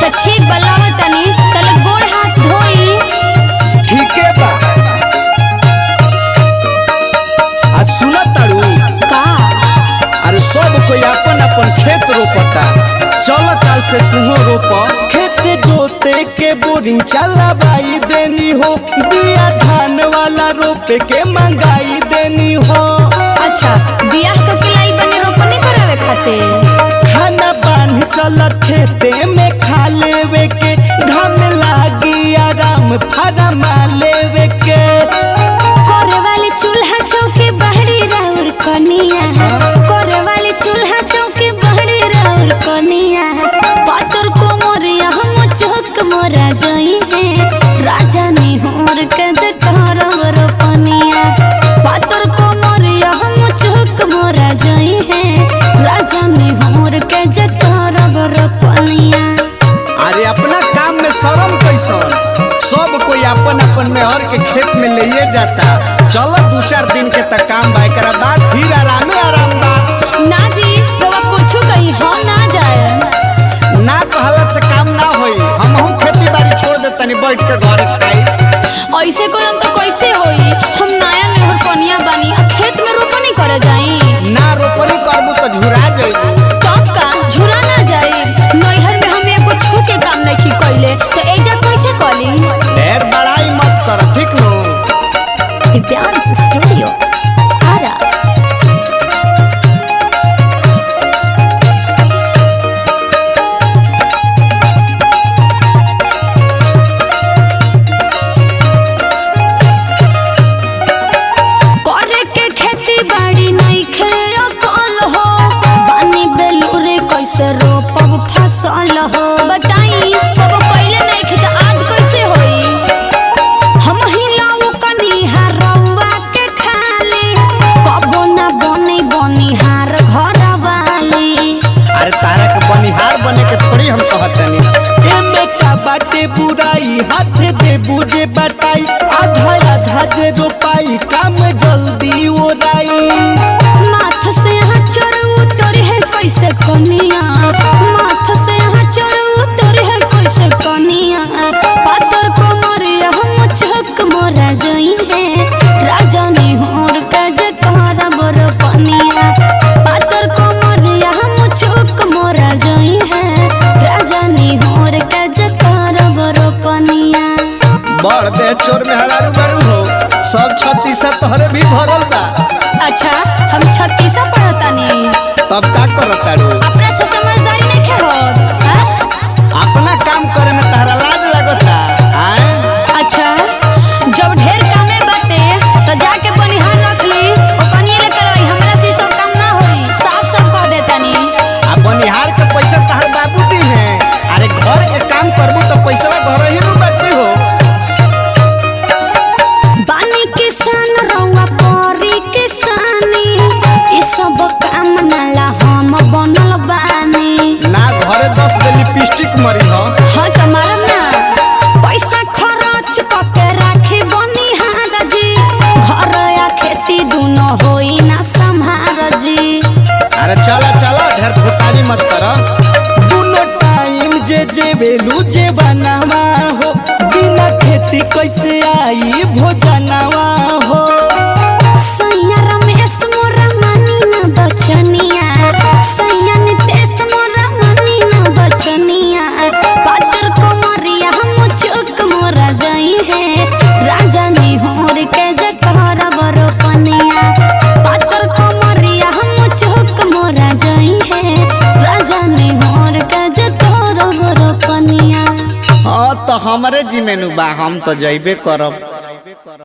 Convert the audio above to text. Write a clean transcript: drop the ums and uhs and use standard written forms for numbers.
अच्छा ठीक बलावा तनी तले गोड़ हाथ धोई। ठीक है बा। आ सुना तारू का अरे सब कोई अपन अपन खेत रोपता, चल काल से तुहो रोप। खेत जोते के बोरिंग चलावाई देनी हो, बिया धान वाला रोपे के मंगाई देनी हो। अच्छा बियाह के किलाई बने रोपनी करावे खातिर खाना बांध चल खेते में खा लेवे के, घाम लागी आराम फरमा लेवे के। करे वाले चूल्हा चौकी बहड़ी राउर कनिया, करे वाले चूल्हा चौकी बहड़ी राउर कनिया। पातर को मोरिया हम चौक मोरा जई है, राजा निहोर के जकर रोपनिया। पातर को मोरिया हम चौक मोरा जई है, राजा निहोर के जकर रोपनिया। अरे अपना काम में शर्म कैसन, सब कोई अपन अपन मेहर के खेत में ले जाता। चलो 2-4 दिन के तक काम बा, एकरा बाद फिर आरामे आराम बा। ना जी रवा कुछ कहीं हम ना जाए, ना कहला से काम ना होई। हमहू खेती बाड़ी छोड़ दे तनी, बैठ के घर खाई। ऐसे करम तो कैसे होई, हम नया मेहर कनिया बानी आ खेत में रोपनी करे जाई। ना रोपनी करबू तो झुरा जाई। तब का झुरा ना जाई, नैहर में हम एको छू के काम नहीं कइले तो एजा कैसे कली। ढेर बड़ाई मत कर, ठीक नो। दिव्यांश स्टूडियो आरा। करे के खेती बाड़ी नहीं खेयो कल हो, बानी बेलूरे कैसे रोपब फसल हो। बताई कब पहले नहीं खे तो आज कैसे होई। हम हिलाऊ कनिहा रउआ के खाली, कबो ना बनी बनिहार घर वाली। अरे तारा के बनिहार बने के थोड़ी हम कहतनी। एमे का बाटे बुराई, हाथ दे बुझे बटाई। आधा आधा जे रोपाई, काम जल्दी ओराई। माथ से यहाँ चढ़ उतर है कैसे कनिया, माथ से यहाँ चढ़ उतर है कैसे कनिया। पातर को मरिया हम चौक मोरा जई है, राजा निहोर के जकर रोपनिया। पातर को मरिया हम चौक मोरा जई है, राजा निहोर के जकर रोपनिया। बड़ दे चोर में हरारू बड़ू हो, सब 36 तोहरे भी भरल बा। अच्छा हम 36 पढ़ता नहीं, तब का करताड़ू। अपना से समझदारी नहीं खे हो। अपना काम करे में तहरा लाज लगता आए। अच्छा जब ढेर कामे बाटे तो जाके बनिहार रख ली, ओ कनिए लेकर आई, हमरा से सब काम ना होई, साफ साफ कह देतानी। आ बनिहार के पैसा तहर बाबू दी है। अरे घर के काम करबू तो पैसा घर ही नु बची हो। बानी किसान रउआ करी किसानी, ई सब काम नाला हम बनल बानी। ना घरे 10 गो लिपस्टिक मरी हो। हाँ तुम्हारा ना पैसा खर्च करके राखी बनिहार जी, घर या खेती दोनों होई ना संभार जी। अरे चला चला ढेर फुटानी मत करो। दोनों टाइम जे वेलू जे बनावा हो, बिना खेती कैसे आई भोजनवा हो। सैया रमेश मोरा मानी ना बचनिया, सैया नितेश मोरा मानी ना बचनिया। पातर को मरिया हम चौक मोरा जई है, राजा निहोर के जकर रोपनिया। पातर को मरिया हम चौक मोरा जई है, राजा निहोर के जकर रोपनिया। हाँ तो हमरे जिम्मेनु बा, हम तो जइबे करब।